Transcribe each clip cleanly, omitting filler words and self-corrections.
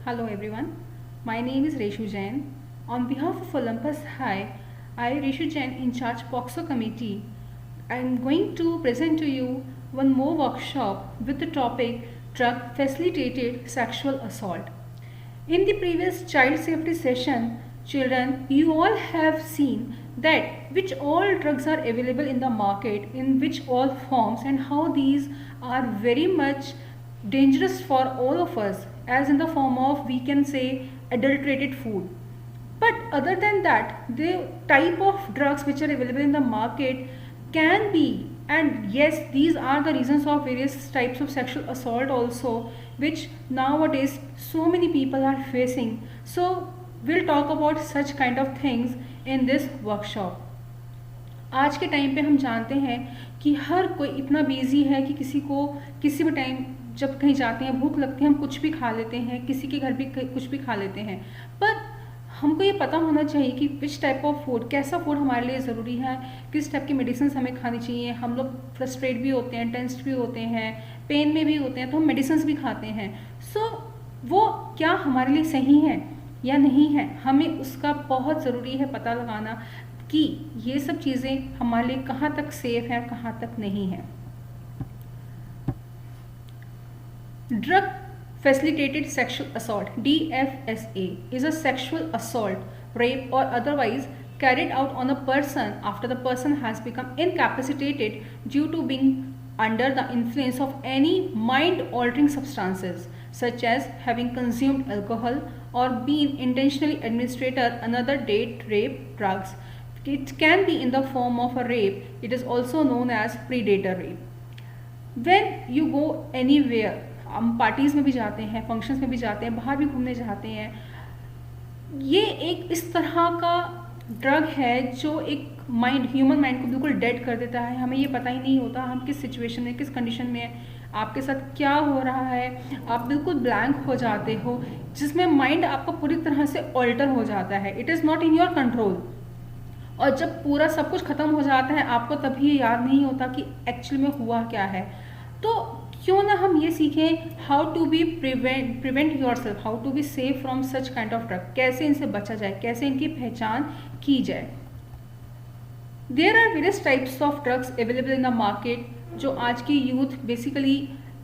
Hello everyone, my name is Reshu Jain. On behalf of Olympus High, I, Reshu Jain, in charge POXO committee, I am going to present to you one more workshop with the topic drug facilitated sexual assault. In the previous child safety session, children, you all have seen that which all drugs are available in the market, in which all forms, and how these are very much dangerous for all of us, as in the form of, we can say, adulterated food. But other than that, the type of drugs which are available in the market can be, and yes, these are the reasons of various types of sexual assault also, which nowadays so many people are facing. So we'll talk about such kind of things in this workshop. आज के time पे हम जानते हैं कि हर कोई इतना busy है कि किसी को किसी भी टाइम जब कहीं जाते हैं भूख लगती है हम कुछ भी खा लेते हैं, किसी के घर भी कुछ भी खा लेते हैं। पर हमको ये पता होना चाहिए कि विच टाइप ऑफ फूड, कैसा फूड हमारे लिए ज़रूरी है, किस टाइप की मेडिसिन हमें खानी चाहिए। हम लोग फ्रस्ट्रेट भी होते हैं, टेंस्ड भी होते हैं, पेन में भी होते हैं, तो हम मेडिसिन भी खाते हैं। सो वो क्या हमारे लिए सही है या नहीं है, हमें उसका बहुत ज़रूरी है पता लगाना कि ये सब चीज़ें हमारे लिए कहाँ तक सेफ है, कहाँ तक नहीं है। Drug facilitated sexual assault DFSA is a sexual assault, rape or otherwise carried out on a person after the person has become incapacitated due to being under the influence of any mind altering substances such as having consumed alcohol or been intentionally administered another date rape drugs. It can be in the form of a rape. It is also known as predator rape. When you go anywhere, हम parties में भी जाते हैं, functions में भी जाते हैं, बाहर भी घूमने जाते हैं, ये एक इस तरह का ड्रग है जो एक ह्यूमन माइंड को बिल्कुल डेड कर देता है। हमें ये पता ही नहीं होता हम किस सिचुएशन में, किस कंडीशन में, आपके साथ क्या हो रहा है, आप बिल्कुल ब्लैंक हो जाते हो, जिसमें माइंड आपका पूरी तरह से ऑल्टर हो जाता है। It is not in your control. और जब पूरा सब कुछ ख़त्म हो जाता है, आपको तभी ये याद नहीं होता कि एक्चुअली में हुआ क्या है। तो क्यों ना हम ये सीखें how to be prevent yourself, how to be safe from such kind of drug, कैसे इनसे बचा जाए, कैसे इनकी पहचान की जाए। There are various types of drugs available in the market, जो आज की यूथ बेसिकली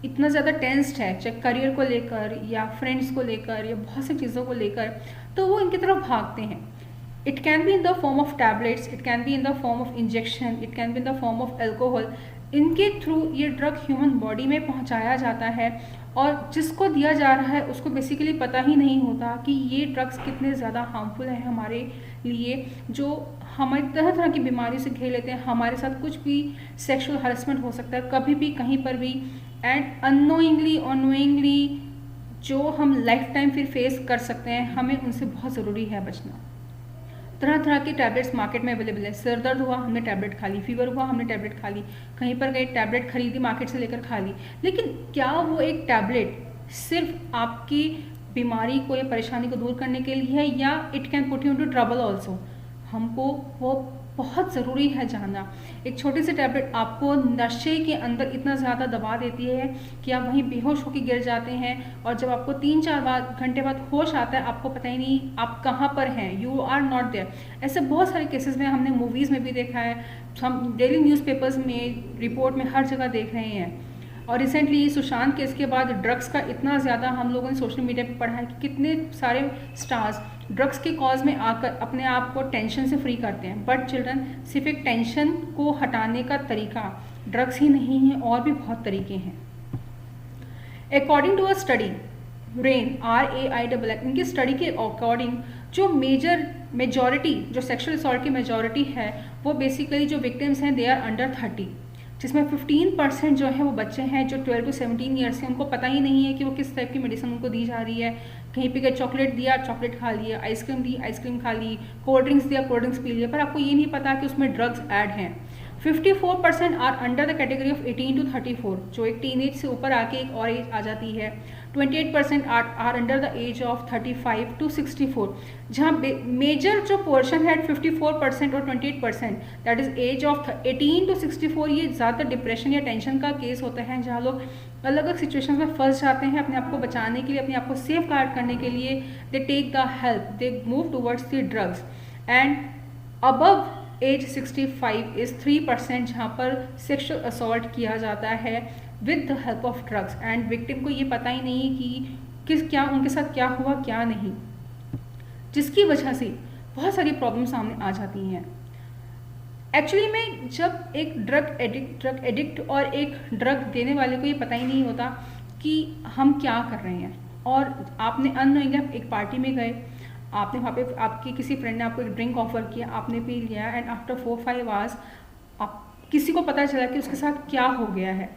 इतना ज़्यादा टेंस्ड है, चाहे करियर को लेकर या फ्रेंड्स को लेकर या बहुत सी चीज़ों को लेकर, तो वो इनकी तरफ भागते हैं। It can be in the form of tablets, it can be in the form of injection, it can be in the form of alcohol. इनके थ्रू ये ड्रग ह्यूमन बॉडी में पहुंचाया जाता है और जिसको दिया जा रहा है उसको बेसिकली पता ही नहीं होता कि ये ड्रग्स कितने ज़्यादा हार्मफुल है हमारे लिए, जो हमारी तरह तरह की बीमारी से घेर लेते हैं। हमारे साथ कुछ भी सेक्सुअल हरासमेंट हो सकता है कभी भी, कहीं पर भी, एंड अननोइंगली जो हम लाइफ टाइम फिर फेस कर सकते हैं। हमें उनसे बहुत ज़रूरी है बचना। तरह तरह की टैबलेट्स मार्केट में अवेलेबल है। सिर दर्द हुआ हमने टैबलेट खा ली, फीवर हुआ हमने टैबलेट खा ली, कहीं पर गए टैबलेट खरीदी मार्केट से लेकर खा ली। लेकिन क्या वो एक टैबलेट सिर्फ आपकी बीमारी को या परेशानी को दूर करने के लिए है, या it can put you into trouble also? हमको वो बहुत ज़रूरी है जानना। एक छोटी सी टैबलेट आपको नशे के अंदर इतना ज़्यादा दबा देती है कि आप वहीं बेहोश होकर गिर जाते हैं, और जब आपको 3-4 घंटे बाद होश आता है आपको पता ही नहीं आप कहाँ पर हैं, यू आर नॉट देयर। ऐसे बहुत सारे केसेस में हमने मूवीज़ में भी देखा है, हम डेली न्यूज़पेपर्स में, रिपोर्ट में, हर जगह देख रहे हैं। और रिसेंटली सुशांत केस के बाद ड्रग्स का इतना ज़्यादा हम लोगों ने सोशल मीडिया पे पढ़ा है कि कितने सारे स्टार्स ड्रग्स के कॉज में आकर अपने आप को टेंशन से फ्री करते हैं। बट चिल्ड्रन, सिर्फ एक टेंशन को हटाने का तरीका ड्रग्स ही नहीं है, और भी बहुत तरीके हैं। According to a study RAINN RAINN, इनकी स्टडी के अकॉर्डिंग जो मेजॉरिटी जो सेक्सुअल असॉल्ट की मेजॉरिटी है वो बेसिकली जो विक्टिम्स हैं दे आर अंडर 30, जिसमें 15% जो है वो बच्चे हैं जो 12 to 17 ईयर्स के, उनको पता ही नहीं है कि वो किस टाइप की मेडिसिन उनको दी जा रही है। कहीं पे गए चॉकलेट दिया, चॉकलेट खा लिया, आइसक्रीम दी, आइसक्रीम खा ली, कोल्ड ड्रिंक्स दिया, कोल्ड ड्रिंक्स पी लिया, पर आपको ये नहीं पता कि उसमें ड्रग्स ऐड हैं। 54% are under the category of 18 to 34, जो एक टीनेज से ऊपर आके एक और एज आ जाती है। 28% are under the age of 35 to 64, जहाँ मेजर जो पोर्शन है 54% और 28%, that is age of 18 to 64, ये ज़्यादा डिप्रेशन या टेंशन का केस होता है, जहाँ लोग अलग अलग सिचुएशन में फंस जाते हैं। अपने आप को बचाने के लिए, अपने आप को सेफ गार्ड करने के लिए they take the help, they move towards the drugs. And above age 65 is 3%, जहाँ पर सेक्सुअल असॉल्ट किया जाता है with the help of drugs, and victim को ये पता ही नहीं कि क्या उनके साथ क्या हुआ क्या नहीं, जिसकी वजह से बहुत सारी प्रॉब्लम सामने आ जाती हैं। एक्चुअली में जब एक ड्रग एडिक्ट और एक ड्रग देने वाले को ये पता ही नहीं होता कि हम क्या कर रहे हैं, और आपने अननोइंगली एक पार्टी में गए, आपने वहाँ पे आपकी किसी फ्रेंड ने आपको एक ड्रिंक ऑफर किया, आपने पी लिया, एंड आफ्टर 4-5 आवर्स आप किसी को पता चला कि उसके साथ क्या हो गया है।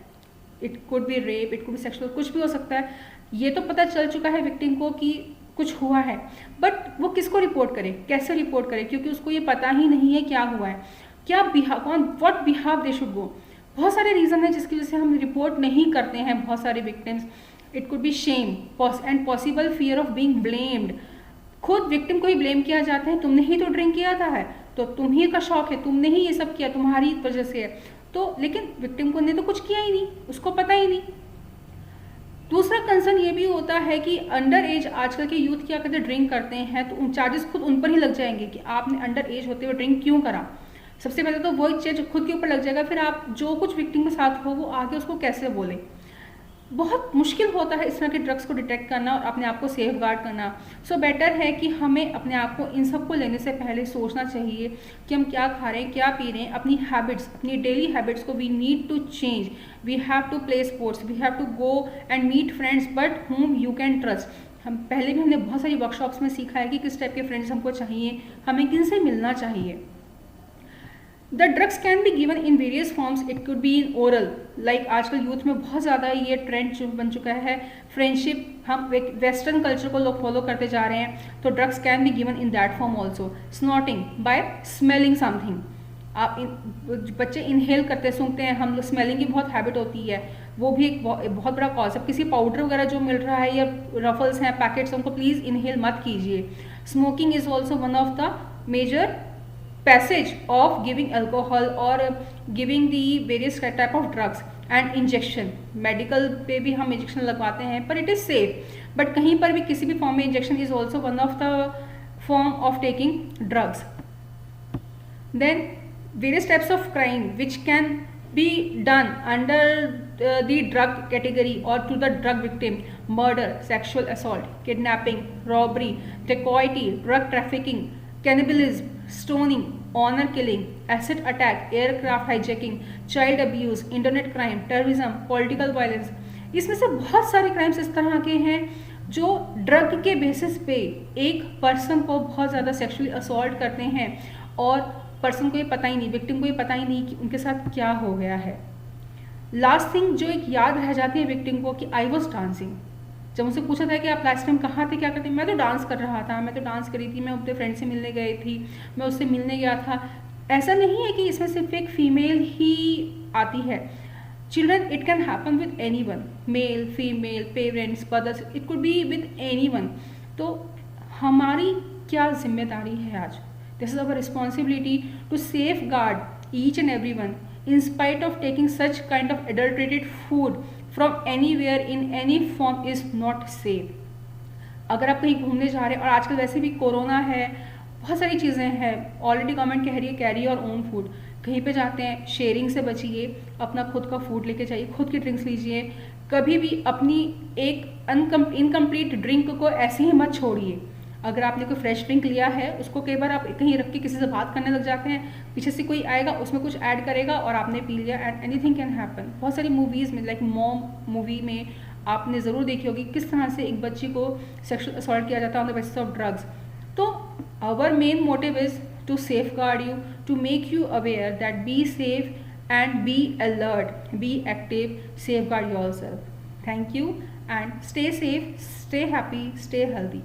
It could B rape, it could B sexual, कुछ भी हो सकता है। ये तो पता चल चुका है विक्टिम को कि कुछ हुआ है, बट वो किसको रिपोर्ट करे, कैसे रिपोर्ट करे, क्योंकि उसको ये पता ही नहीं है क्या हुआ है, क्या व्हाट बिहाव दे शुड गो। बहुत सारे रीज़न है जिसकी वजह से हम रिपोर्ट नहीं करते हैं बहुत सारे victims. It could B shame and possible fear of being blamed. खुद विक्टिम को ही ब्लेम किया जाता है, तुमने ही तो ड्रिंक किया था है, तो तुम ही का शौक है, तुमने ही ये सब किया, तुम्हारी वजह से है। तो लेकिन विक्टिम को ने तो कुछ किया ही नहीं, उसको पता ही नहीं। दूसरा कंसर्न ये भी होता है कि अंडर एज आजकल के यूथ क्या करते, ड्रिंक करते हैं तो चार्जेस खुद उन पर ही लग जाएंगे कि आपने अंडर एज होते हुए ड्रिंक क्यों करा। सबसे पहले तो वही चीज खुद के ऊपर लग जाएगा, फिर आप जो कुछ विक्टिम के साथ हो वो आगे उसको कैसे बोले। बहुत मुश्किल होता है इस तरह के ड्रग्स को डिटेक्ट करना और अपने आप को सेफ गार्ड करना। सो बेटर है कि हमें अपने आप को इन सब को लेने से पहले सोचना चाहिए कि हम क्या खा रहे हैं, क्या पी रहे हैं। अपनी हैबिट्स, अपनी डेली हैबिट्स को we need to change. We have to play sports, we have to go and meet friends but whom you can trust. हम पहले भी हमने बहुत सारी वर्कशॉप्स में सीखा है कि किस टाइप के फ्रेंड्स हमको चाहिए, हमें किन से मिलना चाहिए। The drugs can be given in various forms. It could be in oral, like आजकल यूथ में बहुत ज़्यादा ये ट्रेंड बन चुका है फ्रेंडशिप, हम वेस्टर्न कल्चर को लोग फॉलो करते जा रहे हैं, तो drugs can be given in that form also. Snorting by smelling something, आप बच्चे इनहेल करते सूंघते हैं, हम लोग स्मेलिंग की बहुत हैबिट होती है, वो भी एक बहुत बड़ा कॉज है। किसी पाउडर वगैरह जो मिल रहा है या रफल्स हैं, पैकेट्स, उनको प्लीज़ इनहेल मत कीजिए। Smoking is also one of the major passage of giving alcohol or giving the various type of drugs and injection। Medical पे भी हम इंजेक्शन लगवाते हैं पर इट इज़ सेफ, बट कहीं पर भी किसी भी फॉर्म में injection is also one of the form of taking drugs. Then various types of crime which can be done under the drug category or to the drug victim: murder, sexual assault, kidnapping, robbery, dacoity, drug trafficking, cannibalism, stoning, honor killing, acid attack, aircraft hijacking, child abuse, internet crime, terrorism, political violence। इसमें से बहुत सारे crimes इस तरह के हैं जो drug के बेसिस पे एक पर्सन को बहुत ज़्यादा सेक्सुअली असॉल्ट करते हैं और पर्सन को ये पता ही नहीं, विक्टिम को ये पता ही नहीं कि उनके साथ क्या हो गया है। लास्ट थिंग जो एक याद रह जाती है विक्टिम को कि आई वॉज डांसिंग। जब मुझसे पूछा था कि आप लास्ट टाइम कहाँ थे, क्या करते, मैं तो डांस कर रहा था, मैं तो डांस करी थी, मैं अपने फ्रेंड से मिलने गई थी, मैं उससे मिलने गया था। ऐसा नहीं है कि इसमें सिर्फ एक फीमेल ही आती है। Children, it can happen with any one, male, female, parents, brothers, it could be with any one. तो हमारी क्या जिम्मेदारी है आज? This is our responsibility to safeguard each and every one in spite of taking such kind of adulterated food from anywhere in any form is not safe। अगर आप कहीं घूमने जा रहे हैं और आजकल वैसे भी कोरोना है, बहुत सारी चीज़ें हैं, ऑलरेडी गवर्नमेंट कह रही है कैरी योर ओन फूड। कहीं पे जाते हैं शेयरिंग से बचिए, अपना खुद का फूड लेके जाइए, खुद की ड्रिंक्स लीजिए। कभी भी अपनी एक इनकम्प्लीट ड्रिंक को ऐसे ही मत छोड़िए। अगर आपने कोई फ्रेश ड्रिंक लिया है उसको कई बार आप कहीं रख के किसी से बात करने लग जाते हैं, पीछे से कोई आएगा उसमें कुछ ऐड करेगा और आपने पी लिया, एंड एनीथिंग कैन हैपन। बहुत सारी मूवीज़ में, लाइक मॉम मूवी में आपने ज़रूर देखी होगी किस तरह से एक बच्ची को सेक्सुअल असॉल्ट किया जाता है on the basis of drugs. तो our main motive is to safeguard you, to make you aware that be safe and be alert, be active, safeguard yourself. Thank you and stay safe, stay happy, stay healthy.